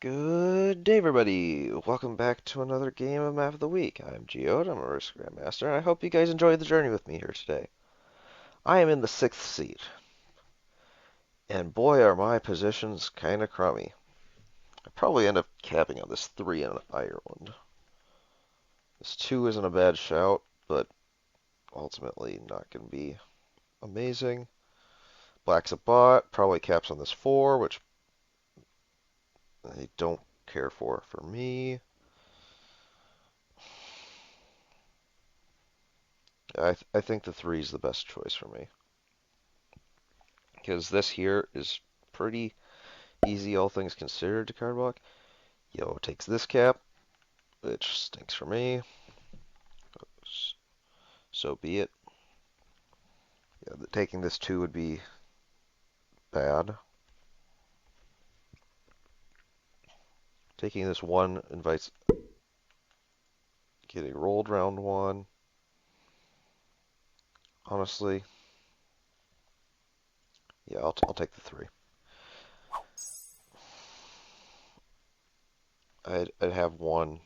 Good day, everybody. Welcome back to another game of Map of the Week. I'm Geode, I'm a Risk Grandmaster, and I hope you guys enjoyed the journey with me here today. I am in the 6th seat, and boy are my positions kind of crummy. I probably end up capping on this 3 in Ireland. This 2 isn't a bad shout, but ultimately not going to be amazing. Black's a bot, probably caps on this 4, which I don't care for me. I think the 3 is the best choice for me. Because this here is pretty easy, all things considered, to card block. Yellow takes this cap, which stinks for me. So be it. Yeah, taking this 2 would be bad. Taking this 1 invites getting rolled round 1. Honestly, yeah, I'll take the 3. I'd have 1,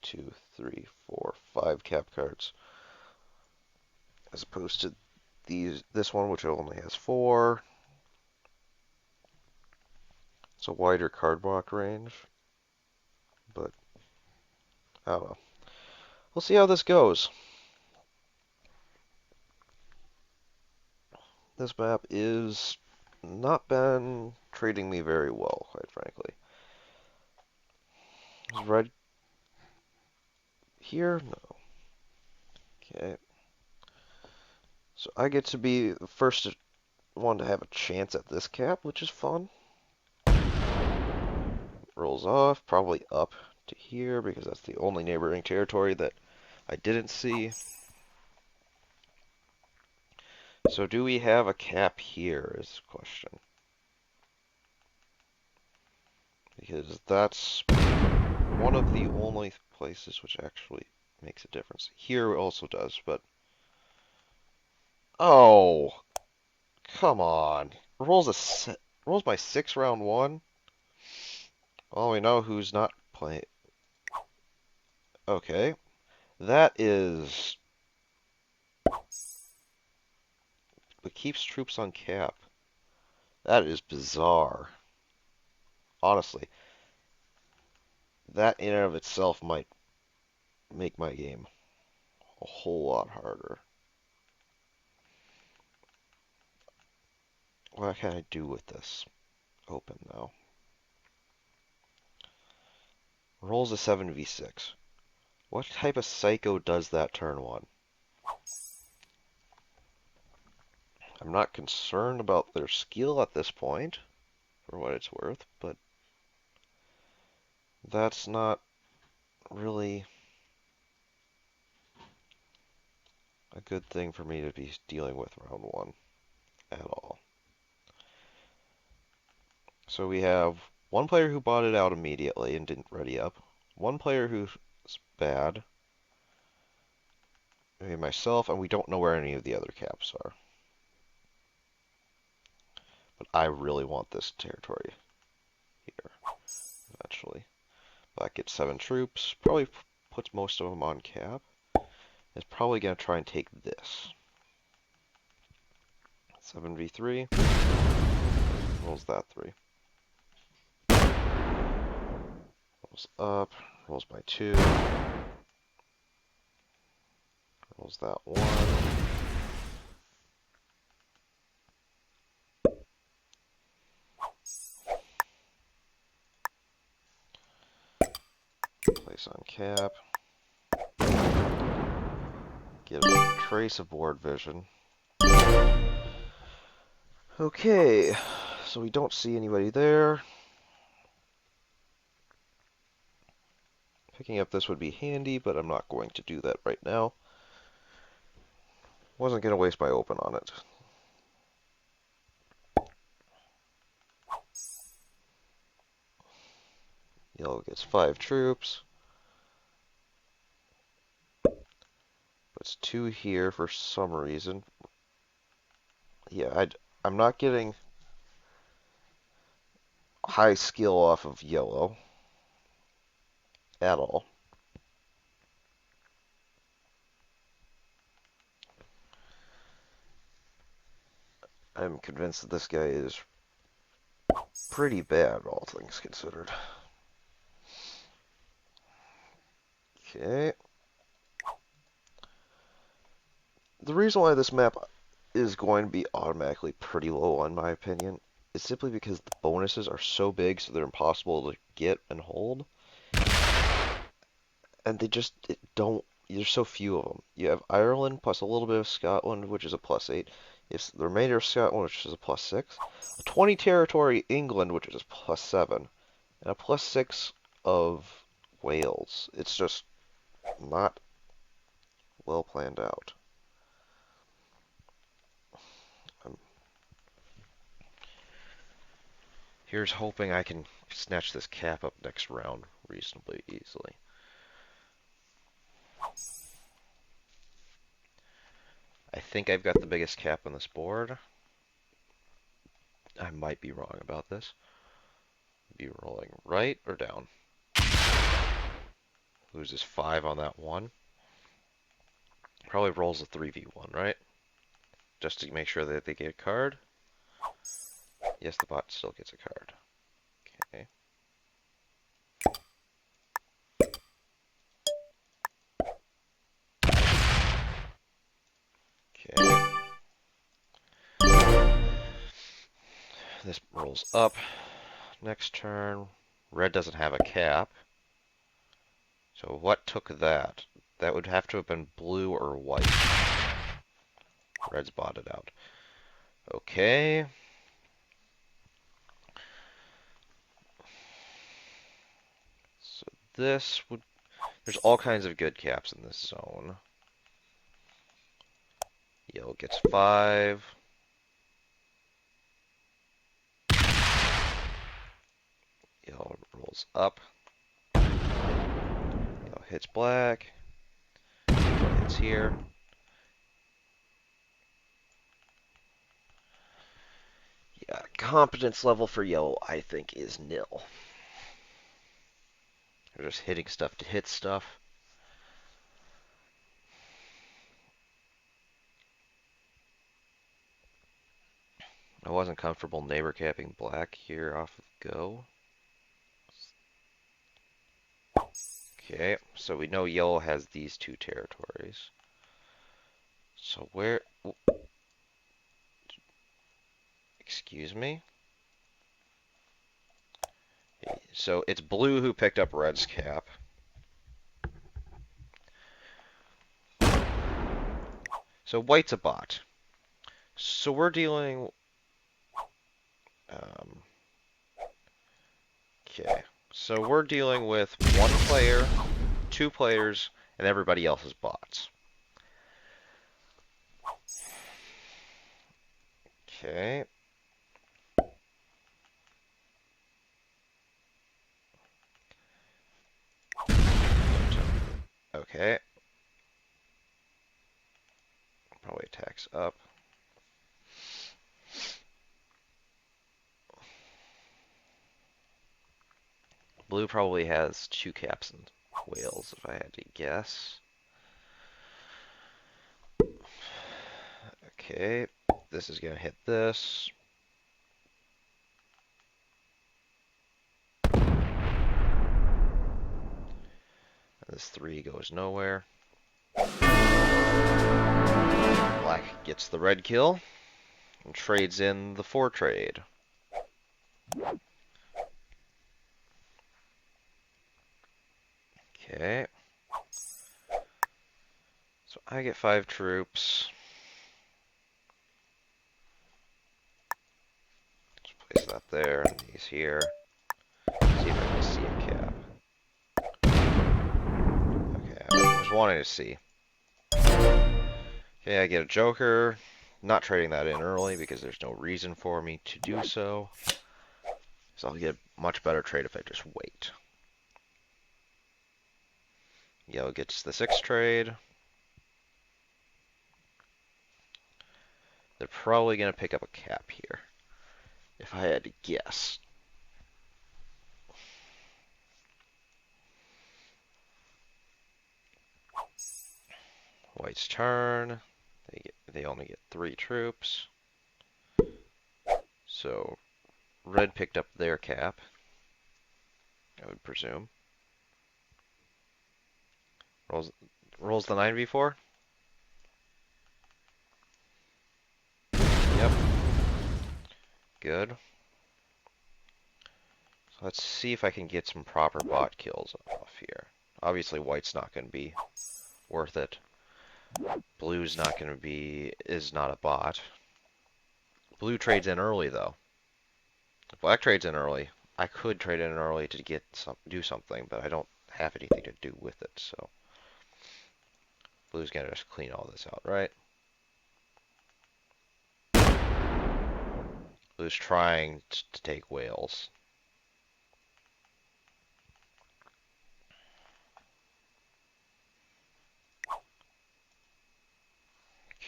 2, 3, 4, 5 cap cards, as opposed to this one, which only has 4. It's a wider card block range, but I don't know. We'll see how this goes. This map is not been treating me very well, quite frankly. Is red here? No. Okay. So I get to be the first one to have a chance at this cap, which is fun. Rolls off, probably up to here, because that's the only neighboring territory that I didn't see. So do we have a cap here is the question. Because that's one of the only places which actually makes a difference. Here also does, but... Oh! Come on. Rolls my 6 round 1? Well, we know who's not playing. Okay. That is... It keeps troops on cap. That is bizarre. Honestly. That in and of itself might make my game a whole lot harder. What can I do with this? Open now. Rolls a 7v6. What type of psycho does that turn 1? I'm not concerned about their skill at this point, for what it's worth, but that's not really a good thing for me to be dealing with round 1 at all. So we have one player who bought it out immediately and didn't ready up, one player who's bad, maybe myself, and we don't know where any of the other caps are. But I really want this territory here, eventually. Black gets 7 troops, probably puts most of them on cap. Is probably going to try and take this. 7v3. Rolls that 3. Rolls up. Rolls by 2. Rolls that 1. Place on cap. Get a trace of board vision. Okay, so we don't see anybody there. Picking up this would be handy, but I'm not going to do that right now. Wasn't going to waste my open on it. Yellow gets 5 troops. Puts 2 here for some reason. Yeah, I'm not getting... high skill off of yellow at all. I'm convinced that this guy is pretty bad, all things considered. Okay. The reason why this map is going to be automatically pretty low, in my opinion, is simply because the bonuses are so big, so they're impossible to get and hold. And they just don't. There's so few of them. You have Ireland plus a little bit of Scotland, which is a +8. It's the remainder of Scotland, which is a +6. A 20 territory England, which is a +7, and a +6 of Wales. It's just not well planned out. I'm here's hoping I can snatch this cap up next round reasonably easily. I think I've got the biggest cap on this board. I might be wrong about this. Be rolling right or down. Loses 5 on that one. Probably rolls a 3v1, right? Just to make sure that they get a card. Yes, the bot still gets a card. Okay. Okay. This rolls up. Next turn. Red doesn't have a cap. So what took that? That would have to have been blue or white. Red's botted out. Okay. So this would... There's all kinds of good caps in this zone. Yellow gets 5. Yellow rolls up. Yellow hits black. Yellow hits here. Yeah, competence level for yellow, I think, is nil. They're just hitting stuff to hit stuff. I wasn't comfortable neighbor capping black here off of go. Okay, so we know yellow has these 2 territories. So where... Excuse me? So it's blue who picked up red's cap. So white's a bot. So we're dealing... Okay, so we're dealing with 1 player, 2 players, and everybody else is bots. Okay. Okay. Probably attacks up. Blue probably has 2 caps in Wales, if I had to guess. Okay, this is going to hit this. This 3 goes nowhere. Black gets the red kill and trades in the 4 trade. Okay. So I get 5 troops. Let's place that there, and these here. See if I can see a cap. Okay, I was wanting to see. Okay, I get a joker. Not trading that in early because there's no reason for me to do so. So I'll get a much better trade if I just wait. Yellow gets the 6 trade. They're probably going to pick up a cap here, if I had to guess. White's turn. They only get 3 troops. So red picked up their cap, I would presume. Rolls the 9v4. Yep. Good. So let's see if I can get some proper bot kills off here. Obviously white's not going to be worth it. Blue's not going to be, is not a bot. Blue trades in early though. If black trades in early, I could trade in early to do something, but I don't have anything to do with it, so blue's gonna just clean all this out, right? Blue's trying to take whales.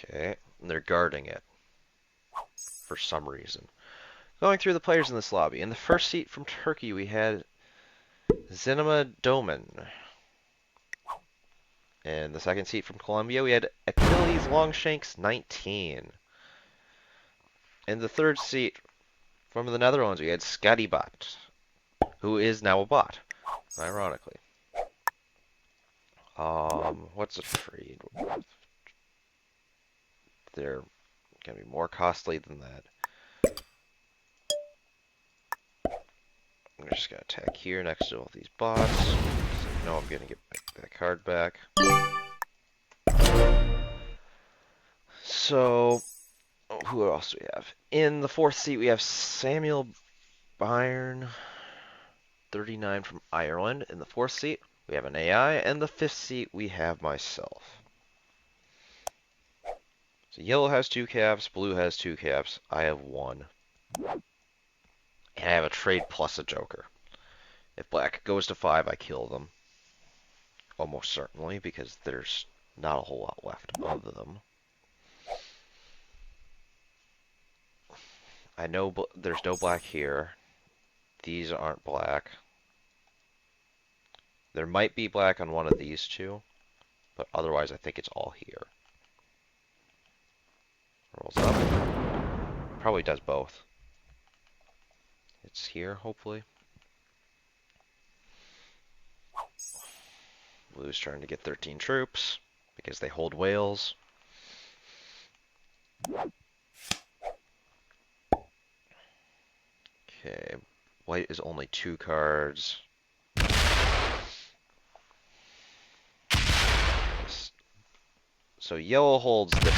Okay, and they're guarding it for some reason. Going through the players in this lobby. In the first seat from Turkey, we had Zinema Doman. In the second seat from Colombia, we had Achilles Longshanks 19. In the third seat from the Netherlands, we had Scotty Bot, who is now a bot, ironically. What's a trade? They're gonna be more costly than that. I'm just gonna attack here next to all these bots. So I know I'm gonna get that card back. So, who else do we have? In the fourth seat, we have Samuel Byrne, 39 from Ireland. In the fourth seat, we have an AI. And the fifth seat, we have myself. So yellow has 2 caps, blue has 2 caps. I have 1. And I have a trade plus a joker. If black goes to 5, I kill them. Almost certainly, because there's not a whole lot left of them. I know there's no black here. These aren't black. There might be black on one of these two, but otherwise I think it's all here. Rolls up. Probably does both. It's here, hopefully. Blue's trying to get 13 troops because they hold whales. Okay, white is only 2 cards. So yellow holds this.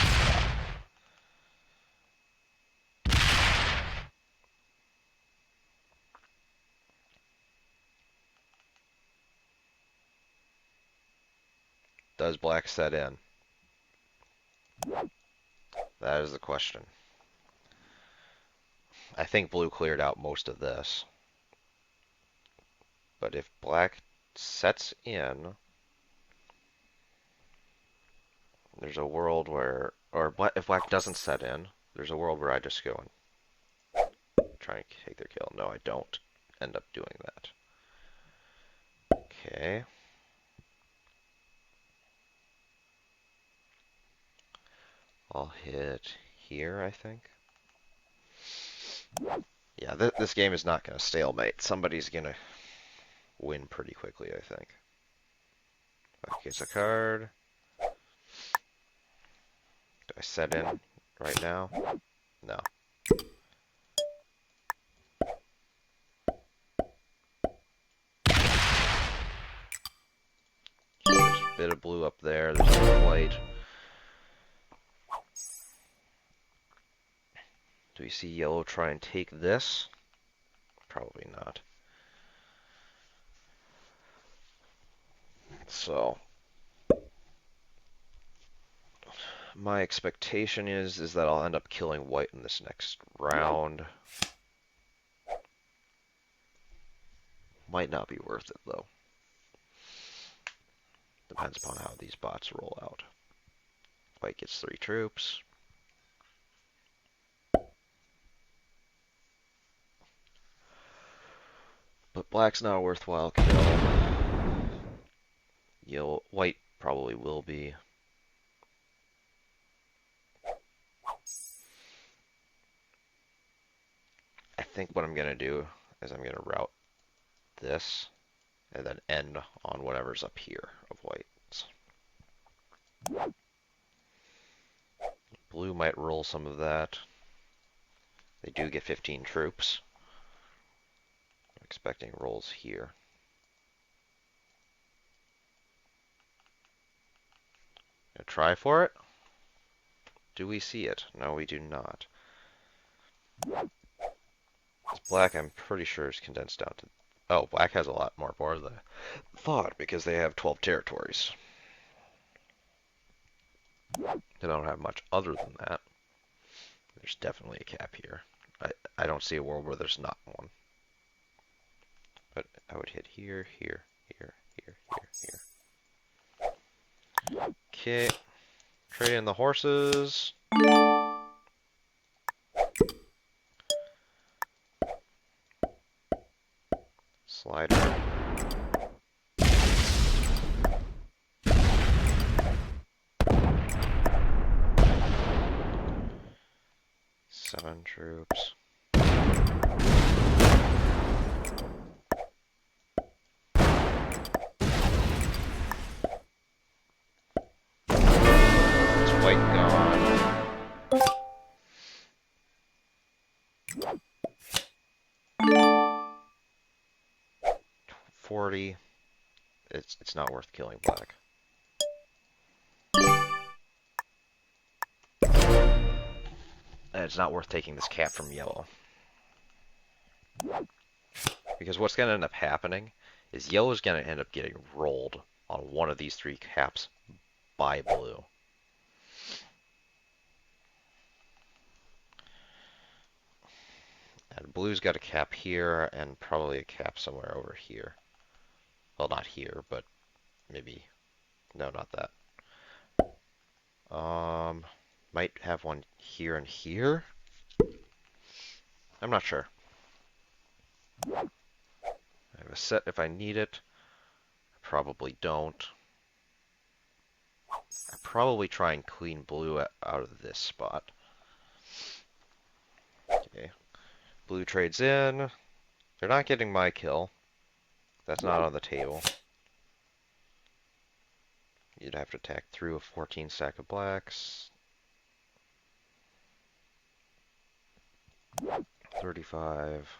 Does black set in? That is the question. I think blue cleared out most of this. But if black sets in, there's a world where, or if black doesn't set in, there's a world where I just go and try and take their kill. No, I don't end up doing that. Okay. I'll hit here, I think. Yeah, this game is not going to stalemate. Somebody's going to win pretty quickly, I think. Black gets a card. Do I set in right now? No. So there's a bit of blue up there. There's no white. Do we see yellow try and take this? Probably not. So my expectation is that I'll end up killing white in this next round. Might not be worth it though. Depends upon how these bots roll out. White gets 3 troops. But black's not a worthwhile kill. White probably will be. think what I'm going to do is I'm going to route this and then end on whatever's up here of whites. Blue might roll some of that. They do get 15 troops. I'm expecting rolls here. Gonna try for it. Do we see it? No, we do not. This black, I'm pretty sure, is condensed down to... Oh, black has a lot more than I thought because they have 12 territories. They don't have much other than that. There's definitely a cap here. I don't see a world where there's not one. But I would hit here, here, here, here, here, here. Okay. Trade in the horses. Slider. Seven troops. It's white gone. 40. It's not worth killing black. And it's not worth taking this cap from yellow. Because what's going to end up happening is yellow's going to end up getting rolled on one of these three caps by blue. And blue's got a cap here and probably a cap somewhere over here. Well, not here, but maybe... No, not that. Might have one here and here? I'm not sure. I have a set if I need it. I probably don't. I probably try and clean blue out of this spot. Okay. Blue trades in. They're not getting my kill. That's not on the table. You'd have to attack through a 14 stack of blacks. 35.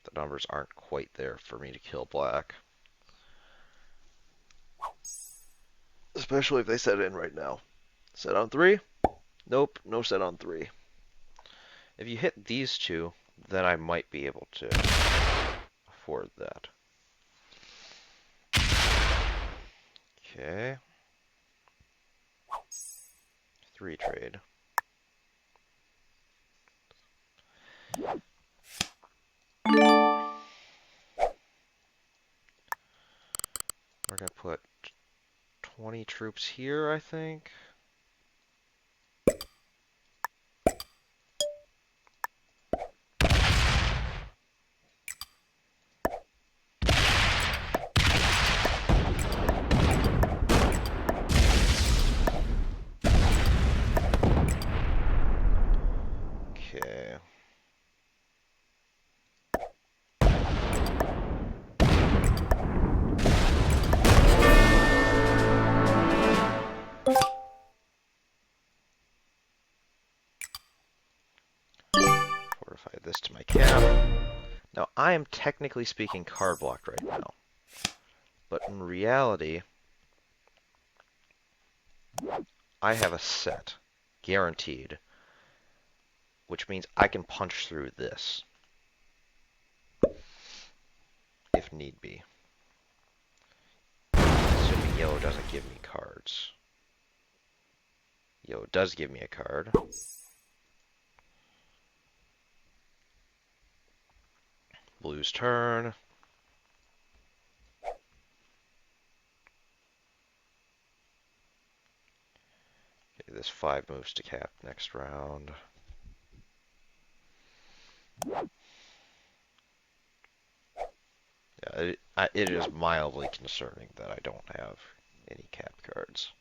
The numbers aren't quite there for me to kill black. Especially if they set in right now. Set on 3? Nope, no set on 3. If you hit these two, then I might be able to afford that. Okay. 3 trade. We're going to put 20 troops here, I think. Okay. Fortify this to my cap. Now, I am technically speaking card blocked right now. But in reality, I have a set, guaranteed, which means I can punch through this, if need be. Assuming yellow doesn't give me cards. Yellow does give me a card. Blue's turn. Okay, this 5 moves to cap next round. Yeah, it is mildly concerning that I don't have any cap cards.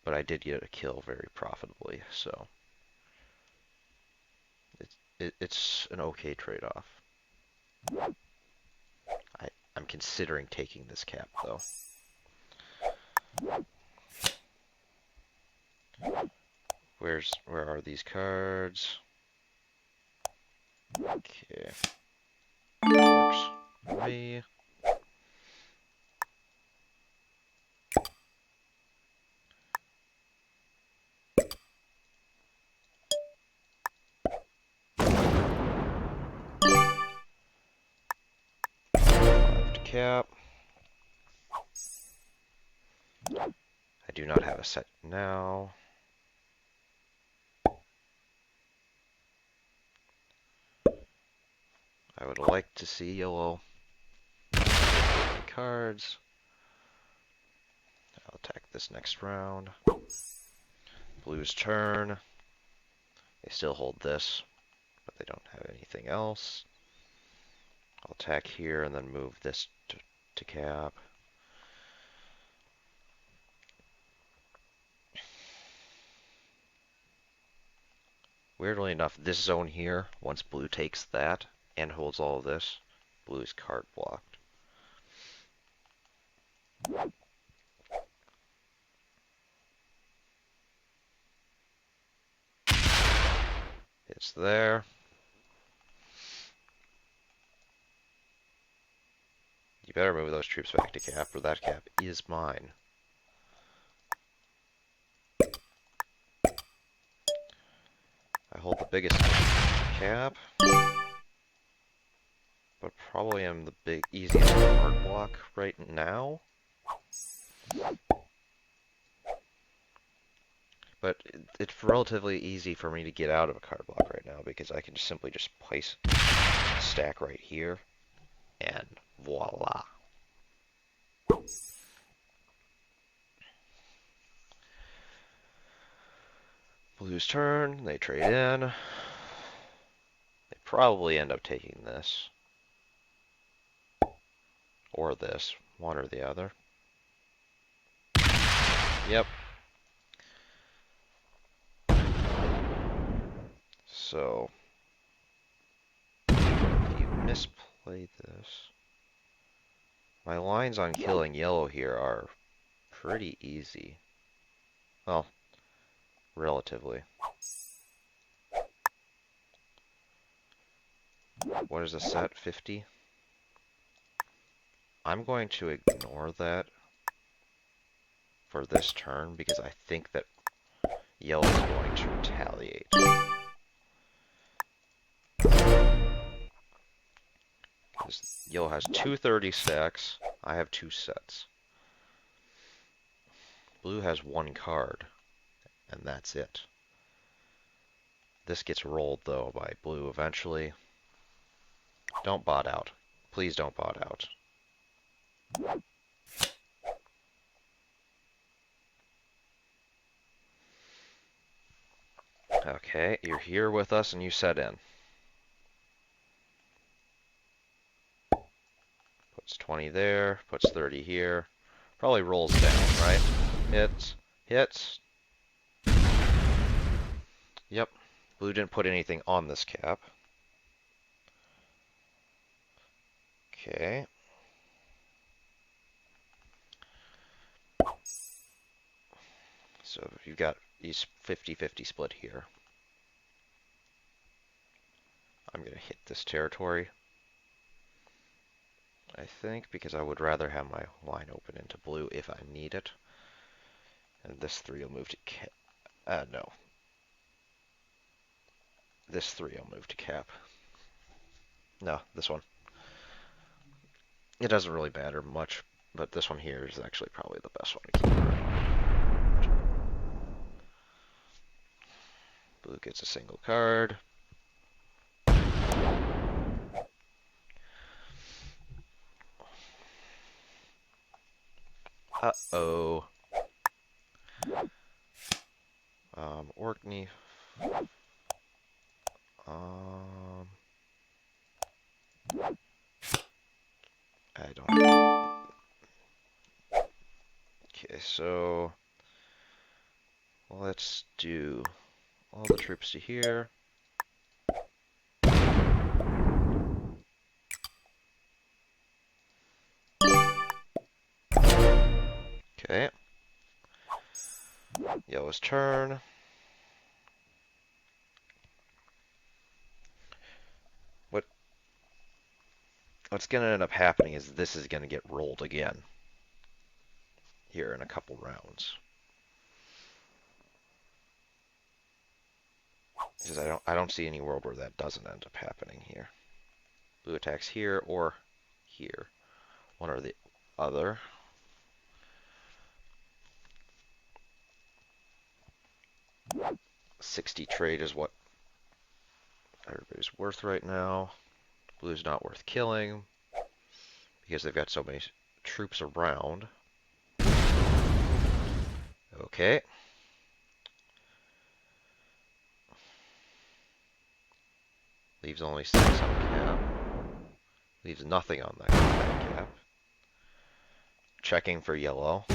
But I did get a kill very profitably, so... it's an okay trade-off. I'm considering taking this cap, though. Where are these cards? Okay. Works for me. Left cap. I do not have a set now. I would like to see yellow cards. I'll attack this next round. Blue's turn. They still hold this, but they don't have anything else. I'll attack here and then move this to cap. Weirdly enough, this zone here, once blue takes that and holds all of this, blue is card blocked. It's there. You better move those troops back to cap, or that cap is mine. I hold the biggest cap, but probably am the easiest card block right now. But it's relatively easy for me to get out of a card block right now because I can simply just place a stack right here, and voila. Blue's turn, they trade in. They probably end up taking this. Or this, one or the other. Yep. So, you misplayed this. My lines on killing yellow here are pretty easy. Well, relatively. What is the set? 50? I'm going to ignore that for this turn because I think that yellow is going to retaliate. Because yellow has 230 stacks, I have 2 sets. Blue has 1 card, and that's it. This gets rolled, though, by blue eventually. Don't bot out. Please don't bot out. Okay, you're here with us and you set in. Puts 20 there, puts 30 here. Probably rolls down, right? Hits, hits. Yep, blue didn't put anything on this cap. Okay. So you've got these 50-50 split here. I'm going to hit this territory, I think, because I would rather have my line open into blue if I need it. And this 3 will move to cap. No. This 3 will move to cap. No, this one. It doesn't really matter much, but this one here is actually probably the best one to keep. Blue gets a single card. Uh-oh. Orkney. I don't. Okay, so let's do all the troops to here. yellow's turn. What's going to end up happening is this is going to get rolled again here in a couple rounds. Because I don't see any world where that doesn't end up happening here. Blue attacks here or here. One or the other. $60 trade is what everybody's worth right now. Blue's not worth killing because they've got so many troops around. Okay. Leaves only 6 on cap. Leaves nothing on that cap. Checking for yellow.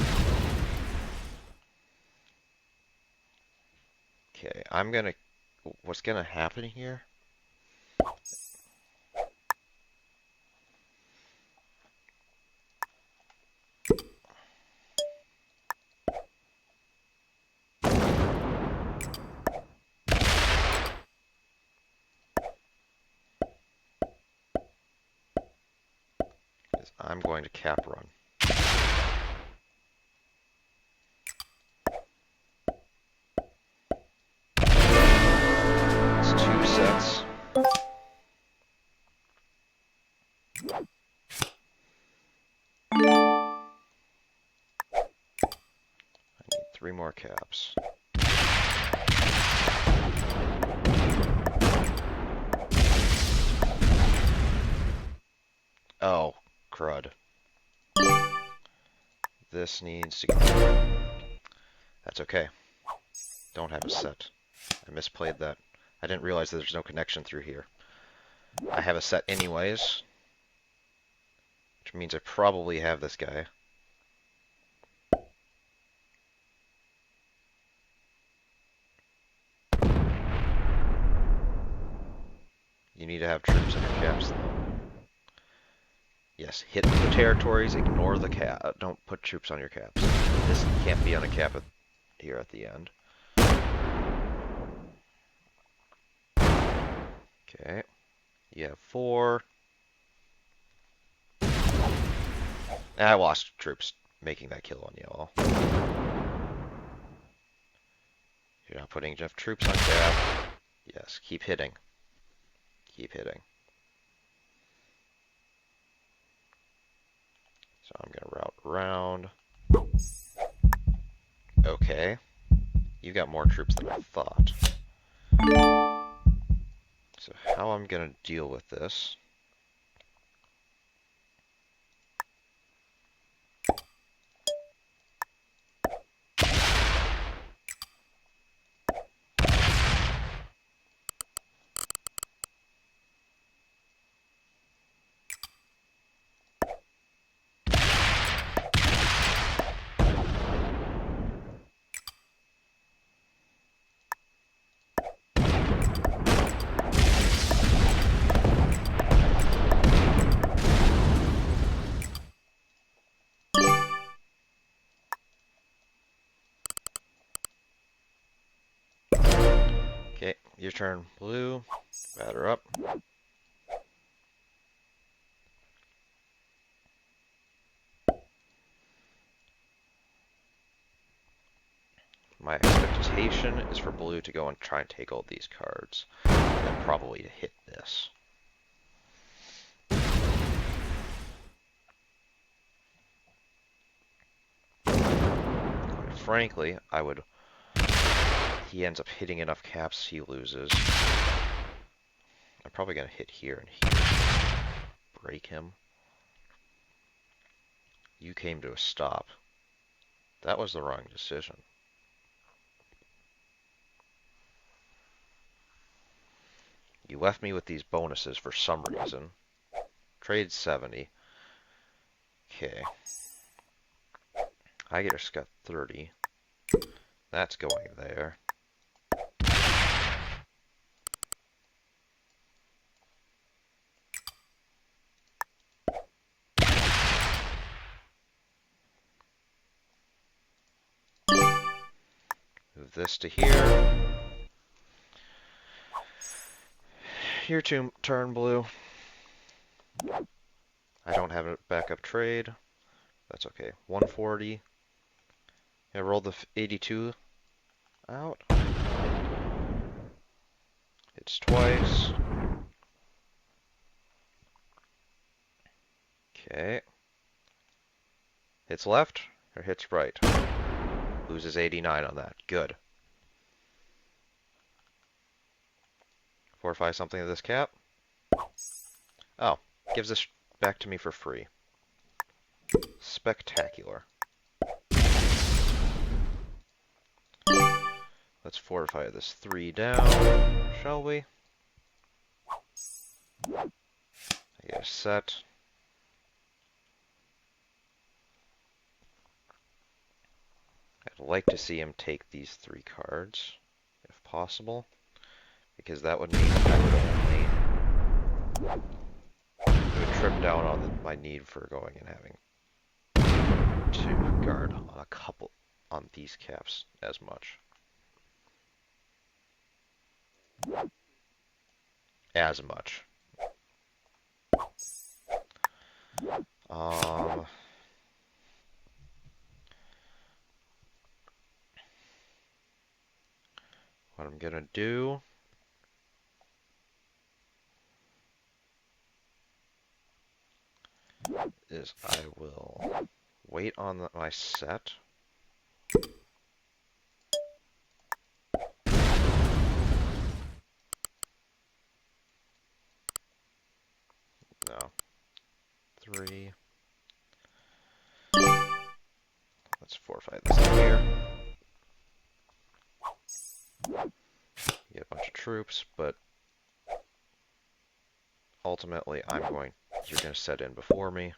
Okay, what's gonna happen here? Is I'm going to cap run. It's 2 sets. I need 3 more caps. Oh, crud. This needs to go. That's okay. Don't have a set. I misplayed that. I didn't realize that there's no connection through here. I have a set anyways, which means I probably have this guy. You need to have troops in your caps, though. Yes, hit the territories, ignore the cap. Don't put troops on your caps. This can't be on a cap here at the end. Okay. You have 4. I lost troops making that kill on yellow. You're not putting enough troops on cap. Yes, keep hitting. Keep hitting. So I'm going to route around. Okay. You got more troops than I thought. So how I'm going to deal with this... Okay, your turn, blue. Batter up. My expectation is for blue to go and try and take all these cards, and then probably to hit this. Quite frankly, I would... He ends up hitting enough caps, he loses. I'm probably going to hit here and here. Break him. You came to a stop. That was the wrong decision. You left me with these bonuses for some reason. Trade 70. Okay. I just got 30. That's going there. Move this to here. Your turn, blue. I don't have a backup trade. That's okay. 140. I rolled the 82 out. Hits twice. Okay. Hits left or hits right? Loses 89 on that. Good. Fortify something of this cap. Oh, gives this back to me for free. Spectacular. Let's fortify this 3 down, shall we? I get a set. I'd like to see him take these 3 cards, if possible, because that would mean I would only... It would trim down on my need for going and having to guard on a couple on these caps as much. As much. What I'm gonna do is I will wait on my set. No. 3. Let's fortify this here. Get a bunch of troops, but ultimately you're going to set in before me.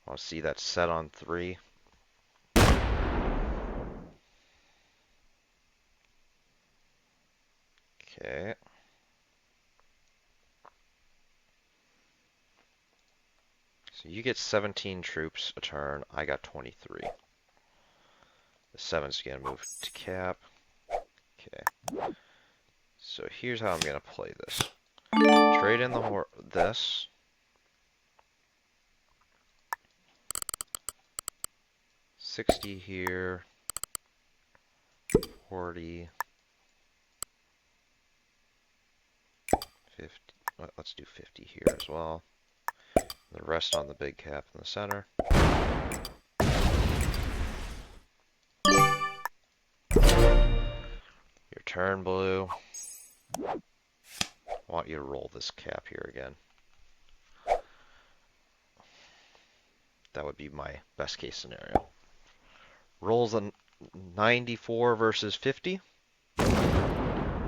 I want to see that set on 3. Okay. So you get 17 troops a turn. I got 23. The 7's going to move to cap. Okay. So here's how I'm going to play this. Trade in this. $60 here. 40. 50. Let's do 50 here as well. The rest on the big cap in the center. Your turn, blue. I want you to roll this cap here again. That would be my best case scenario. Rolls a 94 versus 50.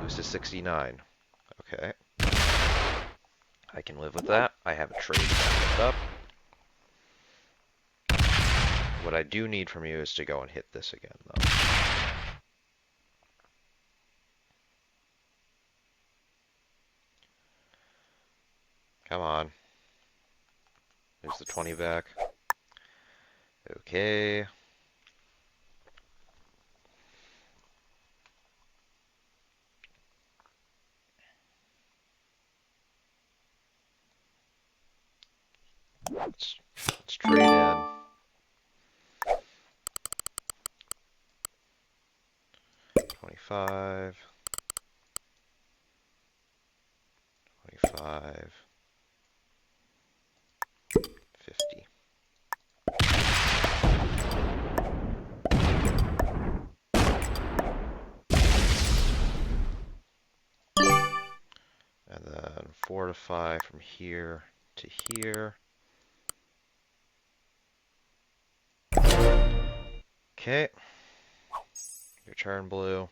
Loses 69. Okay. I can live with that. I have a trade backed up. What I do need from you is to go and hit this again, though. Come on. There's the 20 back. Okay. Let's trade in. 25. 25. 50. And then fortify from here to here. Okay. Your turn, blue.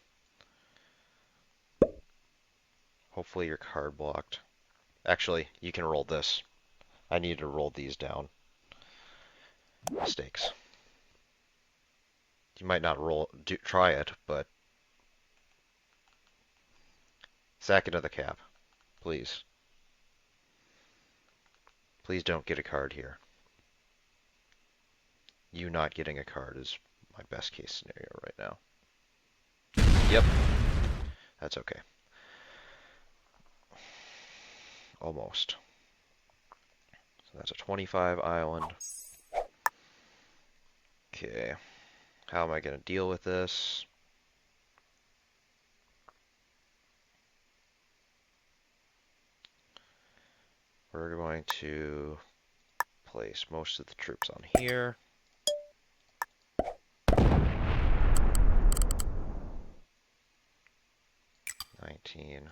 Hopefully you're card blocked. Actually, you can roll this. I need to roll these down. Mistakes. You might not try it, but sack it to the cap, please. Please don't get a card here. You not getting a card is my best case scenario right now. Yep, that's okay. Almost. So that's a 25 island. Okay, how am I going to deal with this? We're going to place most of the troops on here. 19.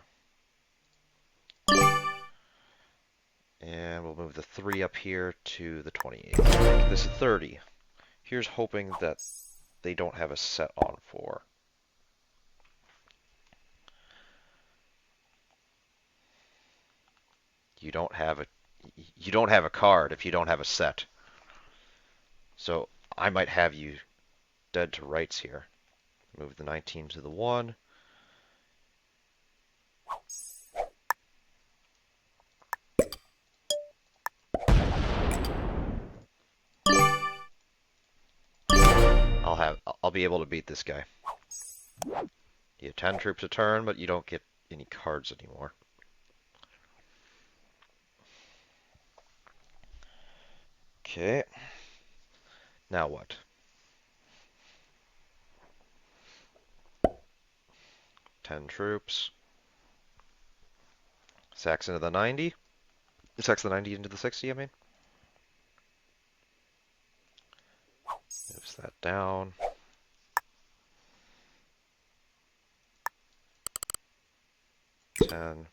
And we'll move the 3 up here to the 28. This is 30. Here's hoping that they don't have a set on 4. You don't have a card if you don't have a set. So I might have you dead to rights here. Move the 19 to the 1. I'll be able to beat this guy. You have 10 troops a turn, but you don't get any cards anymore. Okay. Now what? 10 troops. Sacks into the 90. Sacks the 90 into the 60, I mean. Moves that down. Ten.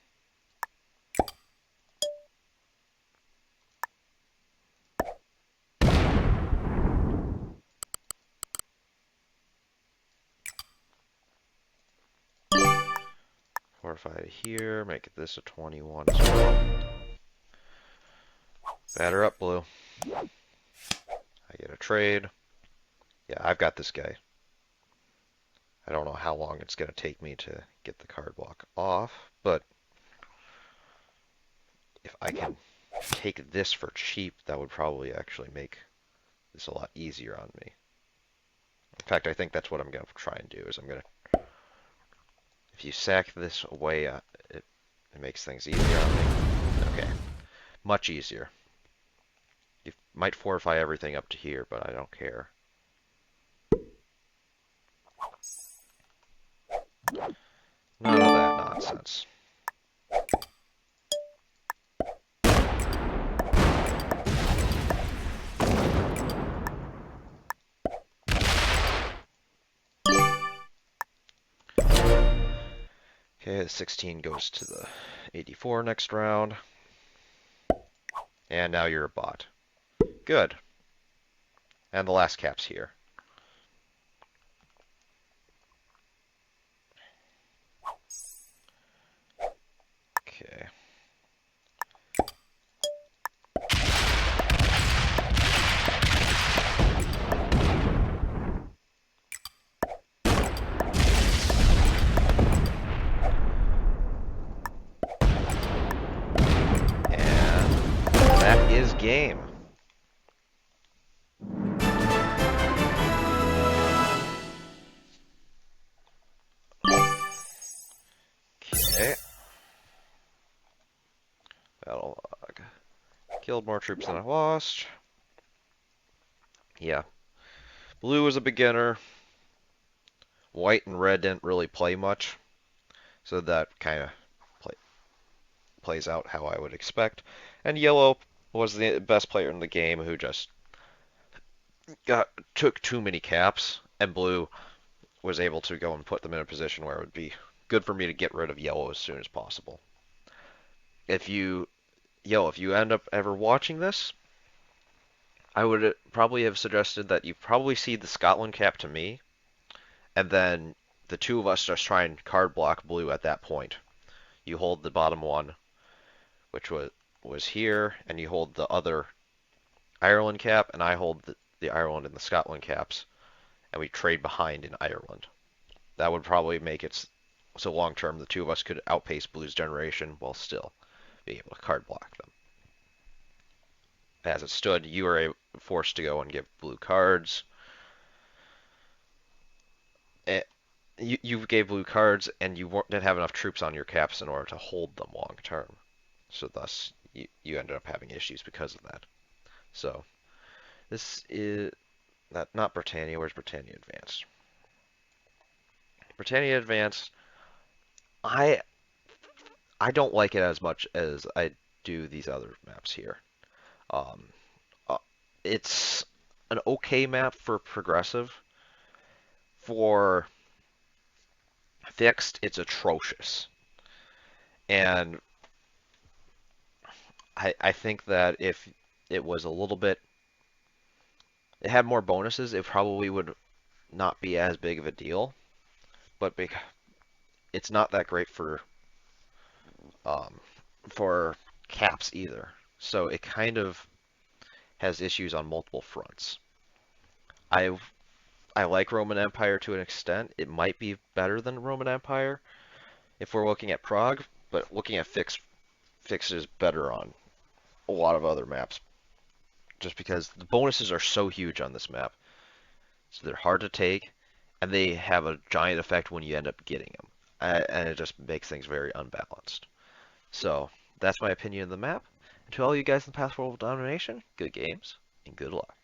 Fortify here. Make this a 21 as well. Batter up, blue. I get a trade. Yeah, I've got this guy. I don't know how long it's going to take me to get the card block off, but if I can take this for cheap, that would probably actually make this a lot easier on me. In fact, I think that's what I'm going to try and do, is I'm going to... If you sack this away, it makes things easier on me. Okay. Much easier. You might fortify everything up to here, but I don't care. None of that nonsense. Okay, the 16 goes to the 84 next round. And now you're a bot. Good. And the last cap's here. Okay. And that is game. Okay. Battle log. Killed more troops than I lost. Yeah. Blue was a beginner. White and red didn't really play much. So that kind of plays out how I would expect. And yellow was the best player in the game who just took too many caps, and blue was able to go and put them in a position where it would be good for me to get rid of yellow as soon as possible. If you end up ever watching this, I would probably have suggested that you probably cede the Scotland cap to me, and then the two of us just try and card block blue at that point. You hold the bottom one, which was here, and you hold the other Ireland cap, and I hold the Ireland and the Scotland caps, and we trade behind in Ireland. That would probably make it so long term the two of us could outpace Blue's generation while still be able to card block them. As it stood, you were forced to go and give Blue cards. you gave blue cards and didn't have enough troops on your caps in order to hold them long term. So thus you ended up having issues because of that. So this is not Britannia. Where's Britannia Advanced? Britannia Advanced. I I don't like it as much as I do these other maps here. Um, uh, it's an okay map for progressive. For fixed, it's atrocious. And I think that if it was a little bit, it had more bonuses, it probably would not be as big of a deal. But it's not that great um, for caps either. So it kind of has issues on multiple fronts. I I like Roman Empire to an extent. It might be better than Roman Empire if we're looking at Prague, but looking at Fix is better on a lot of other maps just because the bonuses are so huge on this map. So they're hard to take, and they have a giant effect when you end up getting them. And it just makes things very unbalanced. So that's my opinion of the map. And to all you guys in the past World of Domination, good games and good luck.